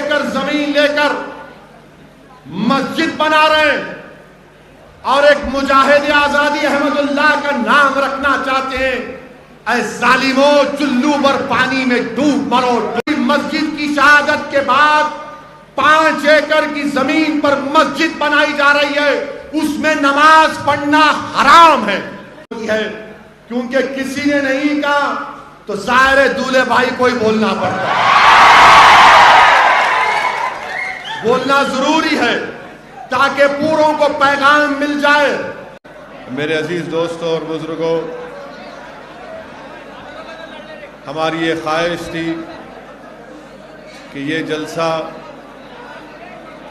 ایکڑ زمین لے کر مسجد بنا رہے ہیں اور ایک مجاہد آزادی احمد اللہ کا نام رکھنا چاہتے ہیں. اے ظالموں، چلو پر پانی میں ڈوب مرو. مسجد کی شہادت کے بعد 5 ایکڑ کی زمین پر مسجد بنائی جا رہی ہے، اس میں نماز پڑھنا حرام ہے. کیونکہ کسی نے نہیں کہا تو ظاہر دولے بھائی کوئی بولنا پڑتا ہے. بولنا ضروری ہے تاکہ پوروں کو پیغام مل جائے. میرے عزیز دوستوں اور بزرگوں، ہماری یہ خواہش تھی کہ یہ جلسہ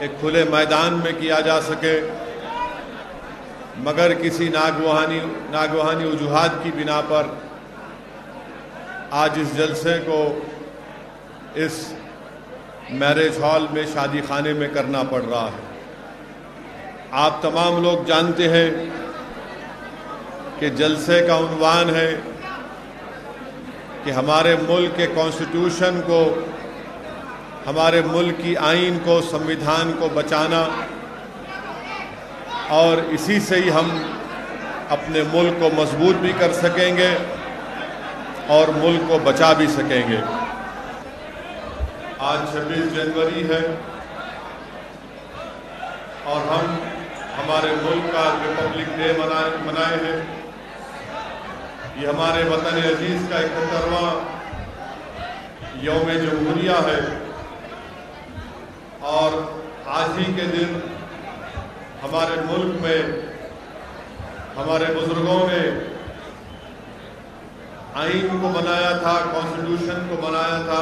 ایک کھلے میدان میں کیا جا سکے، مگر کسی ناگوانی وجوہات کی بنا پر آج اس جلسے کو اس میرج ہال میں، شادی خانے میں کرنا پڑ رہا ہے. آپ تمام لوگ جانتے ہیں کہ جلسے کا عنوان ہے کہ ہمارے ملک کے کانسٹیٹیوشن کو، ہمارے ملک کی آئین کو، سمویدھان کو بچانا، اور اسی سے ہی ہم اپنے ملک کو مضبوط بھی کر سکیں گے اور ملک کو بچا بھی سکیں گے. آج 26 جنوری ہے اور ہم ہمارے ملک کا ریپبلک ڈے منائے ہیں. یہ ہمارے وطن عزیز کا 71واں یوم جمہوریہ ہے، اور آج ہی کے دن ہمارے ملک میں ہمارے بزرگوں نے آئین کو بنایا تھا، کانسٹیٹیوشن کو بنایا تھا،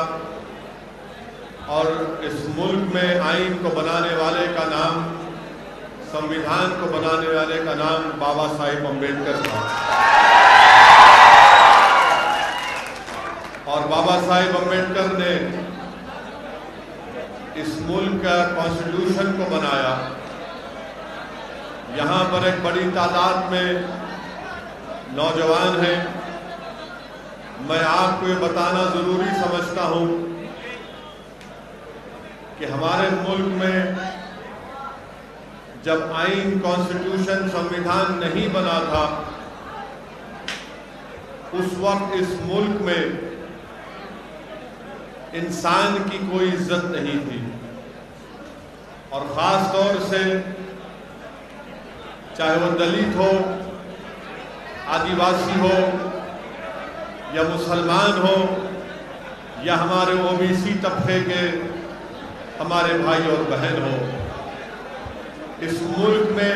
اور اس ملک میں آئین کو بنانے والے کا نام، سمویدھان کو بنانے والے کا نام بابا صاحب امبیڈکر تھا. اور بابا صاحب امبیڈکر نے اس ملک کا کانسٹیٹیوشن کو بنایا. یہاں پر ایک بڑی تعداد میں نوجوان ہیں. میں آپ کو یہ بتانا ضروری سمجھتا ہوں کہ ہمارے ملک میں جب آئین، کانسٹیٹیوشن، سمویدھان نہیں بنا تھا، اس وقت اس ملک میں انسان کی کوئی عزت نہیں تھی. اور خاص طور سے چاہے وہ دلت ہو، آدیواسی ہو، یا مسلمان ہو، یا ہمارے OBC طبقے کے ہمارے بھائی اور بہن ہو، اس ملک میں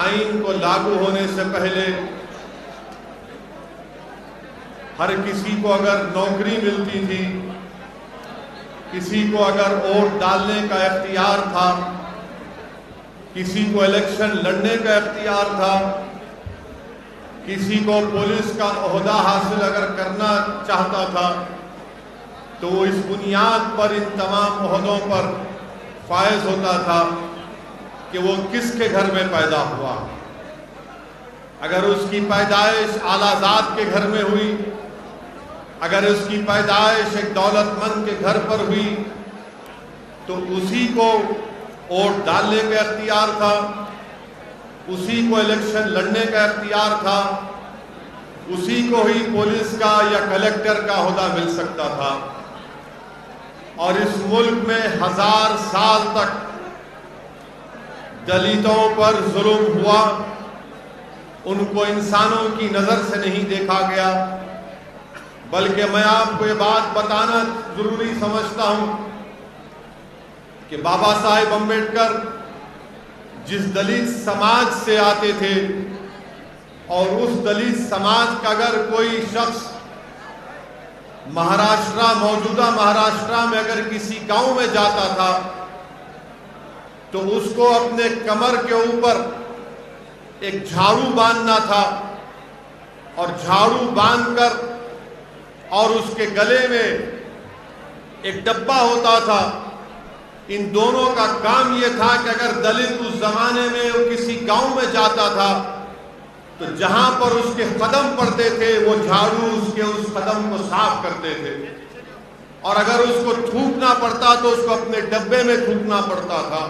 آئین کو لاگو ہونے سے پہلے ہر کسی کو اگر نوکری ملتی تھی، کسی کو اگر ووٹ ڈالنے کا اختیار تھا، کسی کو الیکشن لڑنے کا اختیار تھا، کسی کو پولیس کا عہدہ حاصل اگر کرنا چاہتا تھا، تو وہ اس بنیاد پر ان تمام عہدوں پر فائز ہوتا تھا کہ وہ کس کے گھر میں پیدا ہوا. اگر اس کی پیدائش اعلیٰ ذات کے گھر میں ہوئی، اگر اس کی پیدائش ایک دولت مند کے گھر پر ہوئی، تو اسی کو ووٹ ڈالنے کا اختیار تھا، اسی کو الیکشن لڑنے کا اختیار تھا، اسی کو ہی پولیس کا یا کلیکٹر کا عہدہ مل سکتا تھا. اور اس ملک میں 1000 سال تک دلتوں پر ظلم ہوا، ان کو انسانوں کی نظر سے نہیں دیکھا گیا. بلکہ میں آپ کو یہ بات بتانا ضروری سمجھتا ہوں کہ بابا صاحب امبیڈکر جس دلت سماج سے آتے تھے، اور اس دلت سماج کا اگر کوئی شخص موجودہ مہاراشٹرا میں اگر کسی گاؤں میں جاتا تھا، تو اس کو اپنے کمر کے اوپر ایک جھاڑو باندھنا تھا، اور جھاڑو باندھ کر اور اس کے گلے میں ایک ڈبہ ہوتا تھا. ان دونوں کا کام یہ تھا کہ اگر دلت اس زمانے میں کسی گاؤں میں جاتا تھا تو جہاں پر اس کے قدم پڑتے تھے وہ جھاڑو اس کے اس قدم کو صاف کرتے تھے. اور اگر اس کو تھوکنا پڑتا تو اس کو اپنے ڈبے میں تھوکنا پڑتا تھا.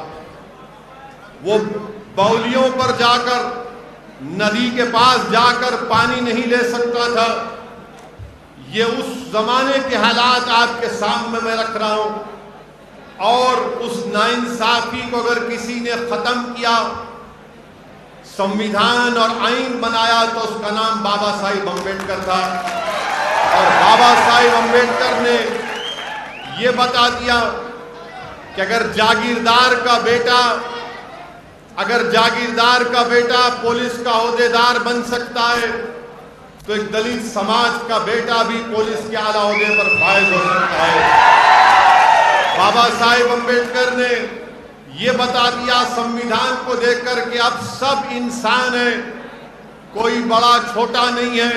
وہ باولیوں پر جا کر ندی کے پاس جا کر پانی نہیں لے سکتا تھا. یہ اس زمانے کے حالات آپ کے سامنے میں رکھ رہا ہوں. اور اس ناانصافی کو اگر کسی نے ختم کیا, سنویدھان اور آئین بنایا, تو اس کا نام بابا صاحب امبیڈکر تھا. اور بابا صاحب امبیڈکر نے یہ بتا دیا کہ اگر جاگیردار کا بیٹا پولیس کا عہدیدار بن سکتا ہے تو ایک دلت سماج کا بیٹا بھی پولیس کے اعلیٰ عہدے پر فائز ہو سکتا ہے. بابا صاحب امبیڈکر نے یہ بتا دیا سنویدھان کو دیکھ کر کہ اب سب انسان ہیں, کوئی بڑا چھوٹا نہیں ہے,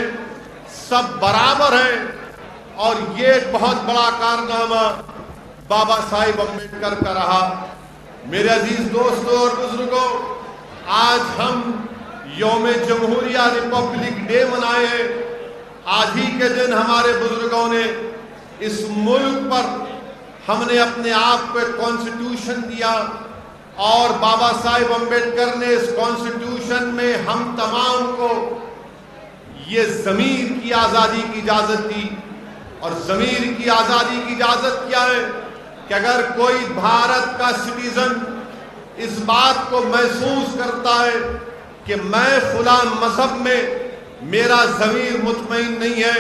سب برابر ہیں. اور یہ ایک بہت بڑا کارنامہ بابا صاحب امبیڈکر کا رہا. میرے عزیز دوستوں اور بزرگوں, آج ہم یوم جمہوریہ ریپبلک ڈے منائے ہیں. آج ہی کے دن ہمارے بزرگوں نے اس ملک پر, ہم نے اپنے آپ کو ایک کانسٹیٹیوشن دیا, اور بابا صاحب امبیڈکر نے اس کانسٹیٹیوشن میں ہم تمام کو یہ ضمیر کی آزادی کی اجازت دی. اور ضمیر کی آزادی کی اجازت کیا ہے کہ اگر کوئی بھارت کا سٹیزن اس بات کو محسوس کرتا ہے کہ میں فلاں مذہب میں میرا ضمیر مطمئن نہیں ہے,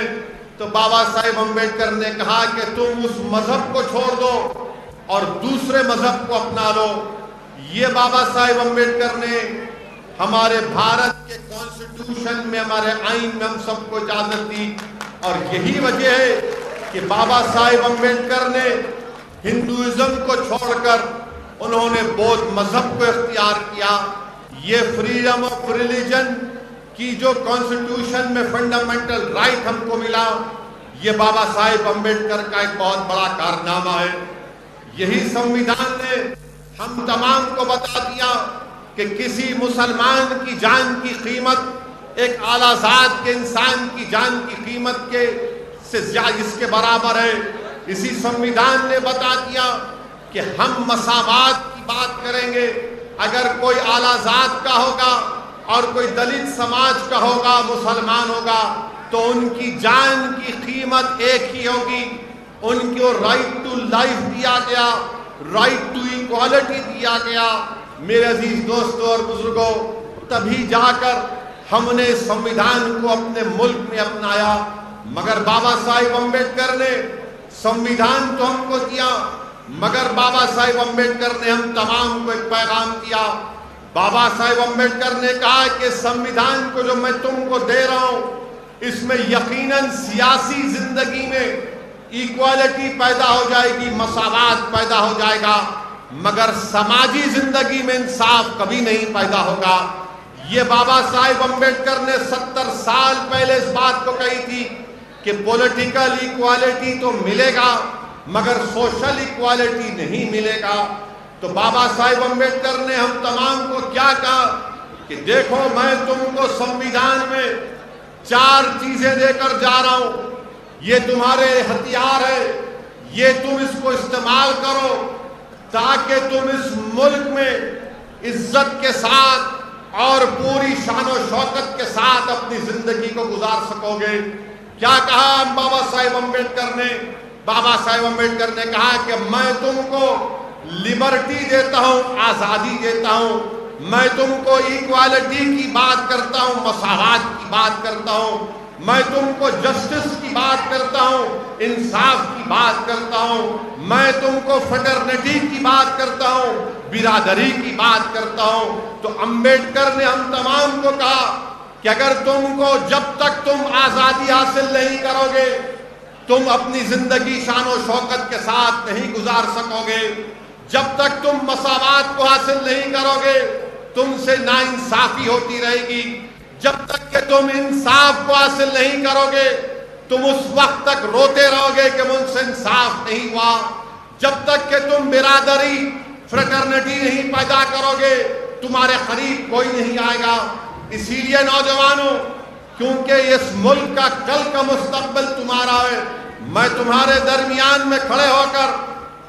تو بابا صاحب امبیڈکر نے کہا کہ تم اس مذہب کو چھوڑ دو اور دوسرے مذہب کو اپنا لو. یہ بابا صاحب امبیڈکر نے ہمارے بھارت کے کانسٹیٹیوشن میں, ہمارے آئین میں ہم سب کو اجازت دی. اور یہی وجہ ہے کہ بابا صاحب امبیڈکر نے ہندوازم کو چھوڑ کر انہوں نے بودھ مذہب کو اختیار کیا. یہ فریڈم آف ریلیجن کی جو کانسٹیٹیوشن میں فنڈامنٹل رائٹ ہم کو ملا, یہ بابا صاحب امبیڈکر کا ایک بہت بڑا کارنامہ ہے. یہی سنویدھان نے ہم تمام کو بتا دیا کہ کسی مسلمان کی جان کی قیمت ایک اعلیٰ ذات کے انسان کی جان کی قیمت کے سے زیادہ اس کے برابر ہے. اسی سنویدھان نے بتا دیا کہ ہم مساوات کی بات کریں گے. اگر کوئی اعلیٰ ذات کا ہوگا اور کوئی دلت سماج کا ہوگا, مسلمان ہوگا, تو ان کی جان کی قیمت ایک ہی ہوگی. ان کو رائٹ ٹو لائف دیا گیا, رائٹ ٹو ایکوالٹی دیا گیا. میرے عزیز دوستوں اور بزرگوں, تبھی جا کر ہم نے سنویدھان کو اپنے ملک میں اپنایا. مگر بابا صاحب امبیڈکر نے سنویدھان تو ہم کو دیا, مگر بابا صاحب امبیڈکر نے ہم تمام کو ایک پیغام دیا. بابا صاحب امبیڈکر نے کہا کہ سنویدھان کو جو میں تم کو دے رہا ہوں, اس میں یقیناً سیاسی زندگی میں ایکوالٹی پیدا ہو جائے گی, مساوات پیدا ہو جائے گا, مگر سماجی زندگی میں انصاف کبھی نہیں پیدا ہوگا. یہ بابا صاحب امبیڈکر نے 70 سال پہلے اس بات کو کہی تھی کہ پولیٹیکل ایکوالٹی تو ملے گا مگر سوشل ایکوالٹی نہیں ملے گا. تو بابا صاحب امبیڈکر نے ہم تمام کو کیا کہا کہ دیکھو, میں تم کو سنویدھان میں 4 چیزیں دے کر جا رہا ہوں, یہ تمہارے ہتھیار ہے, یہ تم اس کو استعمال کرو تاکہ تم اس ملک میں عزت کے ساتھ اور پوری شان و شوکت کے ساتھ اپنی زندگی کو گزار سکو گے. کیا کہا بابا صاحب امبیڈکر نے؟ بابا صاحب امبیڈکر نے کہا کہ میں تم کو لبرٹی دیتا ہوں, آزادی دیتا ہوں, میں تم کو ایکوالٹی کی بات کرتا ہوں, مساوات کی بات کرتا ہوں, میں تم کو جسٹس کی بات کرتا ہوں, انصاف کی بات کرتا ہوں, میں تم کو فٹرنیٹی کی بات کرتا ہوں, برادری کی بات کرتا ہوں. تو امبیڈکر نے ہم تمام کو کہا کہ اگر تم کو جب تک تم آزادی حاصل نہیں کرو گے, تم اپنی زندگی شان و شوکت کے ساتھ نہیں گزار سکو گے. جب تک تم مساوات کو حاصل نہیں کرو گے, تم سے ناانصافی ہوتی رہے گی. جب تک کہ تم انصاف کو حاصل نہیں کرو گے, تم اس وقت تک روتے رہو گے کہ مجھ سے انصاف نہیں ہوا. جب تک کہ تم برادری, فریٹرنیٹی نہیں پیدا کرو گے, تمہارے قریب کوئی نہیں آئے گا. اسی لیے نوجوانوں, کیونکہ اس ملک کا کل کا مستقبل تمہارا ہے, میں تمہارے درمیان میں کھڑے ہو کر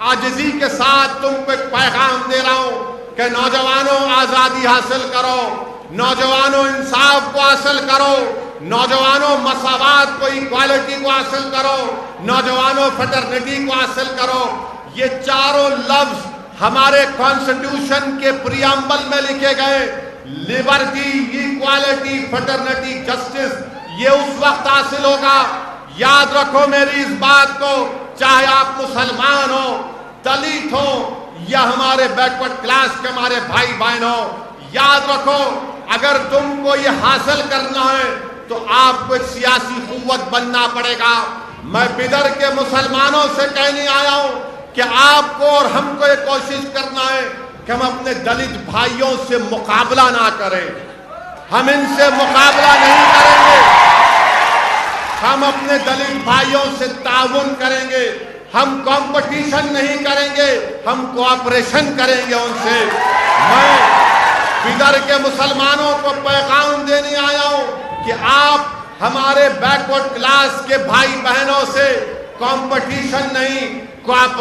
عاجزی کے ساتھ تم کو ایک پیغام دے رہا ہوں کہ نوجوانوں آزادی حاصل کرو، نوجوانوں انصاف کو حاصل کرو، نوجوانوں مساوات کو، ایکوالٹی کو حاصل کرو، نوجوانوں فیٹرنیٹی کو حاصل کرو۔ یہ چاروں لفظ ہمارے کانسٹیٹیوشن کے پریامبل میں لکھے گئے۔ لبرٹی، ایکوالٹی، فیٹرنیٹی، جسٹس، یہ اس وقت حاصل ہوگا، یاد رکھو میری اس بات کو، چاہے آپ مسلمان ہو، دلت ہو یا ہمارے بیکورڈ کلاس کے ہمارے بھائی بہن ہو، یاد رکھو اگر تم کو یہ حاصل کرنا ہے تو آپ کو ایک سیاسی قوت بننا پڑے گا۔ میں بدر کے مسلمانوں سے کہنے آیا ہوں کہ آپ کو اور ہم کو یہ کوشش کرنا ہے کہ ہم اپنے دلت بھائیوں سے مقابلہ نہ کریں، ہم ان سے مقابلہ نہیں کریں گے، ہم اپنے دلت بھائیوں سے تعاون کریں گے، ہم کمپٹیشن نہیں کریں گے، ہم کوآپریشن کریں گے ان سے۔ میں بدر کے مسلمانوں کو پیغام دینے آیا ہوں کہ آپ ہمارے بیکورڈ کلاس کے بھائی بہنوں سے کمپٹیشن نہیں، کوآپریشن